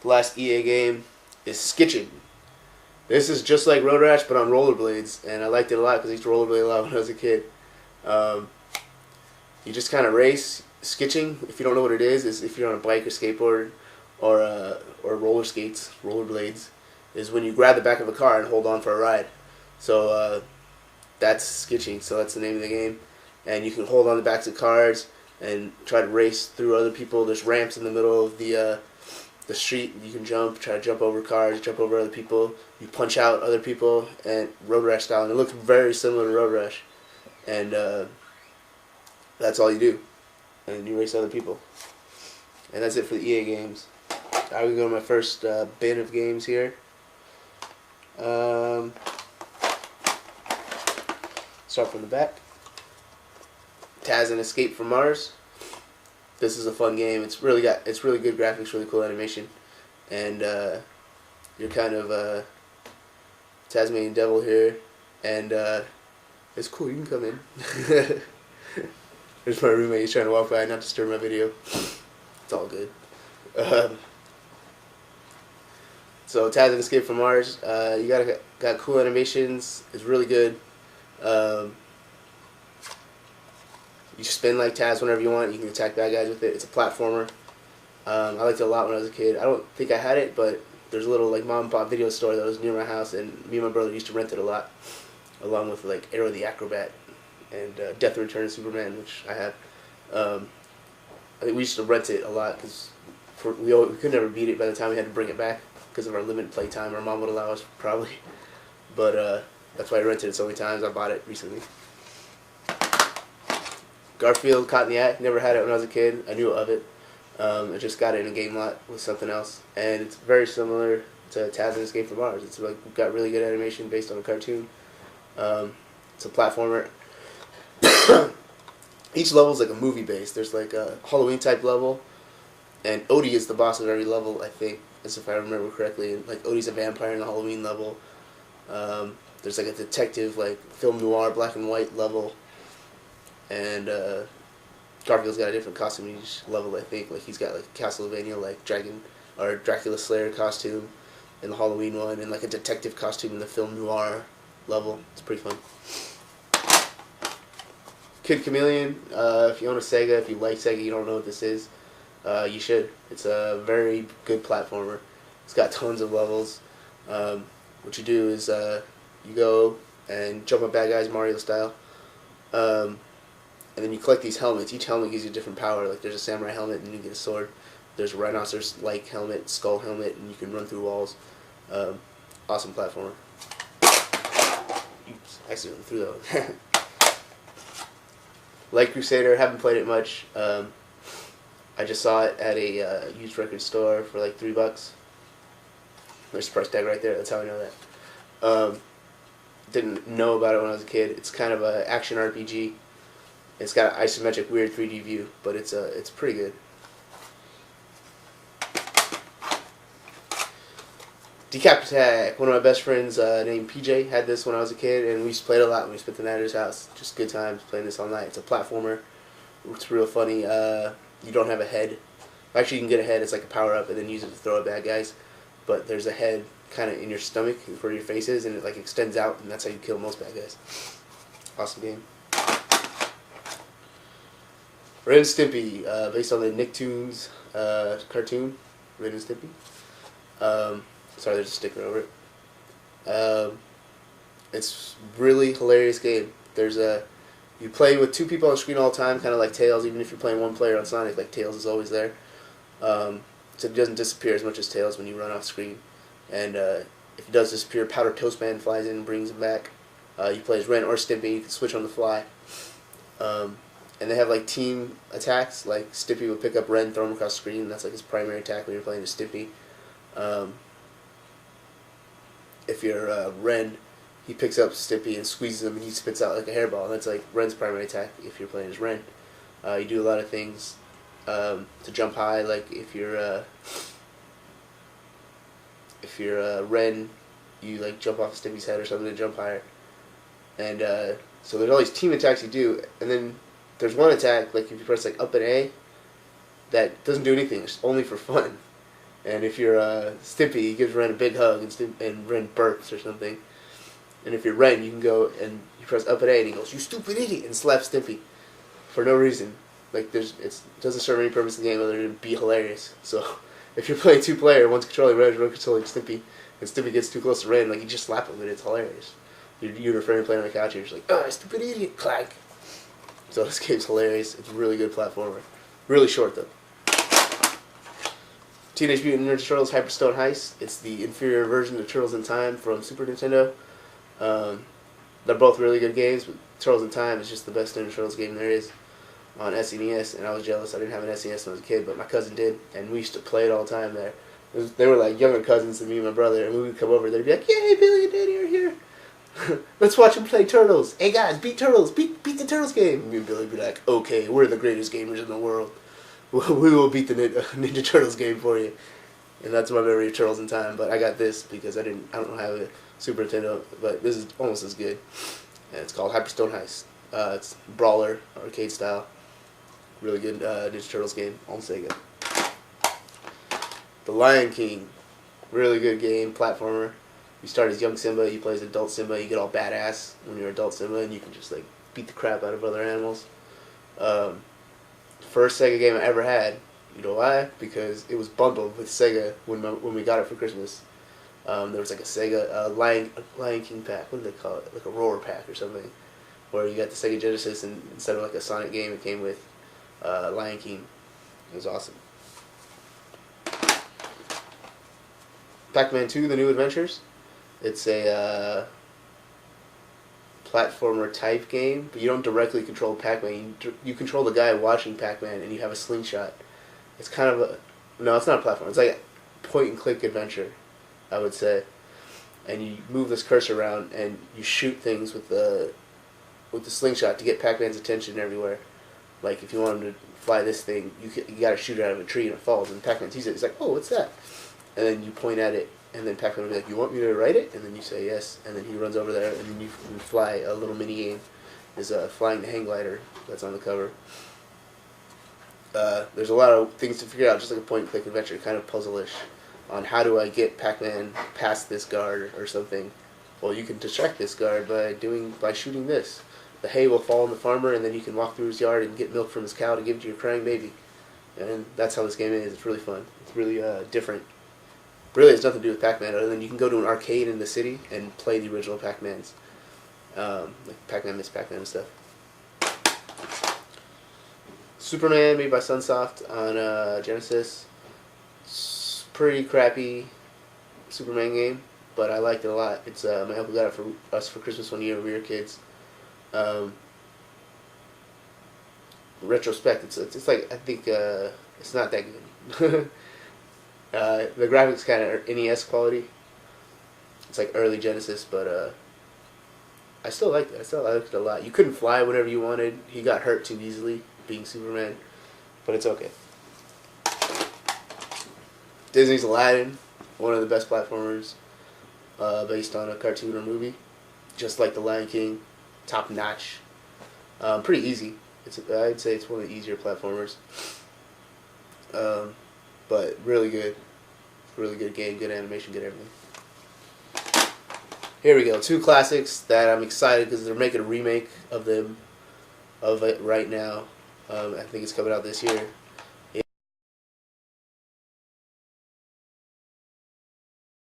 last EA game is Skitching. This is just like Road Rash, but on rollerblades, and I liked it a lot because I used to rollerblade a lot when I was a kid. You just kind of race. Skitching, if you don't know what it is if you're on a bike or skateboard or roller skates, rollerblades, is when you grab the back of a car and hold on for a ride. So that's Skitching. So that's the name of the game, and you can hold on the backs of cars and try to race through other people. There's ramps in the middle of the street. You can try to jump over cars, jump over other people. You punch out other people, and Road Rash style, and it looks very similar to Road Rash. And that's all you do, and you race other people. And that's it for the EA games. I will go to my first bin of games here. Start from the back. Taz and Escape from Mars. This is a fun game. It's really good graphics, really cool animation, and you're kind of a Tasmanian devil here, and it's cool. You can come in. There's my roommate. He's trying to walk by, not disturb my video. It's all good. So Taz and Escape from Mars. You got cool animations. It's really good. You spin like Taz whenever you want. You can attack bad guys with it. It's a platformer. I liked it a lot when I was a kid. I don't think I had it, but there's a little like mom and pop video store that was near my house, and me and my brother used to rent it a lot, along with like Arrow the Acrobat and Death and Return of Superman, which I have. I think we used to rent it a lot because we could never beat it by the time we had to bring it back because of our limited play time. Our mom would allow us probably, but that's why I rented it so many times. I bought it recently. Garfield, Caught in the Act. Never had it when I was a kid. I knew of it. I just got it in a game lot with something else, and it's very similar to Taz and Escape from Mars. It's like got really good animation based on a cartoon. It's a platformer. Each level is like a movie based. There's like a Halloween type level, and Odie is the boss of every level, I think, as if I remember correctly. And like Odie's a vampire in the Halloween level. There's like a detective, like film noir, black and white level. And Garfield's got a different costume each level, I think. Like he's got like Castlevania, like Dragon or Dracula Slayer costume in the Halloween one, and like a detective costume in the film noir level. It's pretty fun. Kid Chameleon. If you own a Sega, if you like Sega, you don't know what this is. You should. It's a very good platformer. It's got tons of levels. What you do is you go and jump on bad guys, Mario style. And then you collect these helmets. Each helmet gives you a different power. Like there's a samurai helmet and you get a sword. There's a rhinoceros-like helmet, skull helmet, and you can run through walls. Awesome platformer. Oops, accidentally threw that one. Light Crusader, haven't played it much. I just saw it at a used record store for like $3. There's the price tag right there. That's how I know that. Didn't know about it when I was a kid. It's kind of an action RPG. It's got an isometric, weird 3D view, but it's pretty good. Decap Attack. One of my best friends named PJ had this when I was a kid, and we used to play it a lot when we spent the night at his house. Just good times playing this all night. It's a platformer. It's real funny. You don't have a head. Actually, you can get a head. It's like a power-up, and then use it to throw at bad guys. But there's a head kind of in your stomach where your face is, and it like extends out, and that's how you kill most bad guys. Awesome game. Ren and Stimpy, based on the Nicktoons cartoon, Ren and Stimpy. Sorry, there's a sticker over it. It's really hilarious game. You play with two people on the screen all the time, kind of like Tails. Even if you're playing one player on Sonic, like Tails is always there. So it doesn't disappear as much as Tails when you run off screen. And if it does disappear, Powder Toast Man flies in and brings him back. You play as Ren or Stimpy. You can switch on the fly. And they have like team attacks. Like Stimpy would pick up Ren, throw him across the screen. That's like his primary attack when you're playing as Stimpy. If you're Ren, he picks up Stimpy and squeezes him, and he spits out like a hairball. And that's like Ren's primary attack if you're playing as Ren. You do a lot of things to jump high. Like if you're Ren, you like jump off Stimpy's head or something to jump higher. And so there's all these team attacks you do, and then there's one attack, like if you press like up and A, that doesn't do anything. It's only for fun. And if you're Stimpy, he gives Ren a big hug, and Ren burps or something. And if you're Ren, you can go and you press up and A, and he goes, "You stupid idiot," and slaps Stimpy for no reason. Like it doesn't serve any purpose in the game other than be hilarious. So if you're playing 2-player, one's controlling Ren, one's controlling Stimpy, and Stimpy gets too close to Ren, like you just slap him, and it's hilarious. You and your friend playing on the couch, and you're just like, "Oh, stupid idiot!" Clank. So this game's hilarious. It's a really good platformer. Really short though. Teenage Mutant Ninja Turtles Hyperstone Heist. It's the inferior version of Turtles in Time from Super Nintendo. They're both really good games, but Turtles in Time is just the best Ninja Turtles game there is on SNES, and I was jealous. I didn't have an SNES when I was a kid, but my cousin did, and we used to play it all the time there. They were like younger cousins than me and my brother, and we would come over, they'd be like, "Yay, Billy and Danny are here. Let's watch them play Turtles. Hey guys, beat Turtles. Beat the Turtles game." And me and Billy would be like, "Okay, we're the greatest gamers in the world. We will beat the Ninja Turtles game for you." And that's my memory of Turtles in Time. But I got this because I don't have a Super Nintendo, but this is almost as good. And it's called Hyperstone Heist. It's brawler, arcade style. Really good Ninja Turtles game on Sega. The Lion King. Really good game, platformer. You start as young Simba, you play as adult Simba, you get all badass when you're adult Simba, and you can just like beat the crap out of other animals. First Sega game I ever had. You know why? Because it was bundled with Sega when we got it for Christmas. There was like a Sega Lion King pack. What do they call it? Like a roar pack or something, where you got the Sega Genesis, and instead of like a Sonic game, it came with Lion King. It was awesome. Pac-Man 2: The New Adventures. It's a platformer type game, but you don't directly control Pac-Man. You control the guy watching Pac-Man, and you have a slingshot. It's kind of no, it's not a platform. It's like a point-and-click adventure, I would say. And you move this cursor around, and you shoot things with the slingshot to get Pac-Man's attention everywhere. Like if you want him to fly this thing, you got to shoot it out of a tree and it falls, and Pac-Man sees it. He's like, "Oh, what's that?" And then you point at it, and then Pac-Man will be like, "You want me to write it?" And then you say yes, and then he runs over there, and then you fly. A little mini game is flying the hang glider that's on the cover. There's a lot of things to figure out, just like a point-and-click adventure, kind of puzzle-ish, on how do I get Pac-Man past this guard or something. Well, you can distract this guard by shooting this. The hay will fall on the farmer, and then you can walk through his yard and get milk from his cow to give it to your crying baby. And that's how this game is. It's really fun. It's really different. Really has nothing to do with Pac-Man, other than you can go to an arcade in the city and play the original Pac-Mans. Like Pac-Man, Miss Pac-Man and stuff. Superman, made by Sunsoft on Genesis. It's pretty crappy Superman game, but I liked it a lot. It's my uncle got it for us for Christmas one year when we were kids. Retrospect, it's like, I think it's not that good. The graphics kind of are NES quality. It's like early Genesis, but I still liked it. I liked it a lot. You couldn't fly whenever you wanted. He got hurt too easily being Superman, but it's okay. Disney's Aladdin, one of the best platformers based on a cartoon or movie, just like The Lion King, top notch. Pretty easy. I'd say it's one of the easier platformers, but really good. Really good game, good animation, good everything. Here we go, 2 classics that I'm excited because they're making a remake of it right now. I think it's coming out this year.